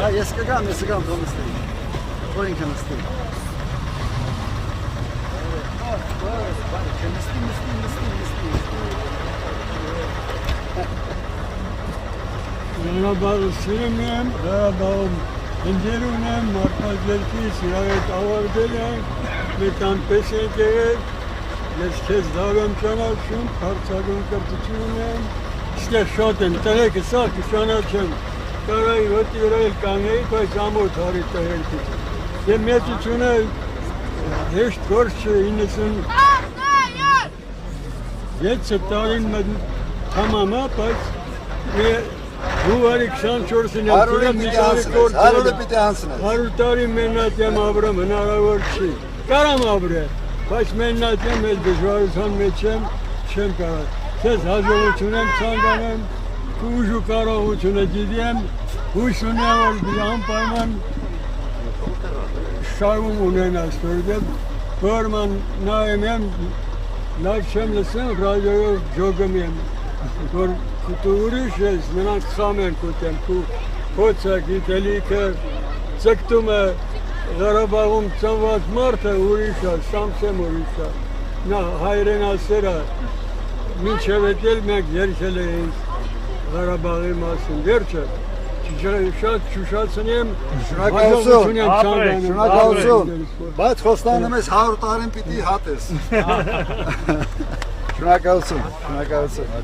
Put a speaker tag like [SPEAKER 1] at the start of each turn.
[SPEAKER 1] Ես կգամ թոնստի։ Որ ինքը նստի։
[SPEAKER 2] Ղարաբաղում եմ, Ղարաբաղում ընկերուն եմ, մարդազերքից իրավետ ավարտել եմ, մեկ անպես ենք եղել, ես քեզ լավ եմ ճանաչում, հարցակում կրթություն եմ, ստեղ շատ եմ, տղեկը սա կճանաչեմ, կարայի հոտի վրա էլ կանգնեի, բայց ամոթ հարի տղերքից։ Եվ մեծությունը հեշտ գործ չէ 97 տարին թամամա, բայց հուվարի 24-ին եմ կուրեմ մի տարի կործել, 100 տարի մեննատ եմ ապրեմ, հնարավոր չի, կարամ ապրել, բայց մեննատ եմ, էլ դժվարության մեջ եմ, չեմ կարող, քեզ հաջողություն եմ ցանկանում, ուժ ու կարողությունը գիտեմ, հույս ունեմ, որ անպայման շարում ունենաս, որովհետև որման նայում եմ, լավ չեմ լսեմ, ռադիոյով ջոգում եմ, որ դու ուրիշ ես, նրանք խամ են կուտեմ, քու փոցը, գիտելիքը, ձգտում է Ղարաբաղում ծնված մարդը ուրիշ է, Սամսեմ ուրիշ է, նա հայրենասեր է, մինչև էտել մենք երգել էինք Ղարաբաղի մասին, վերջը, շատ շուշացնեմ,
[SPEAKER 1] շնորհակալություն, բայց խոստանում ես 100 տարին պիտի հատես։ Շնորհակալություն։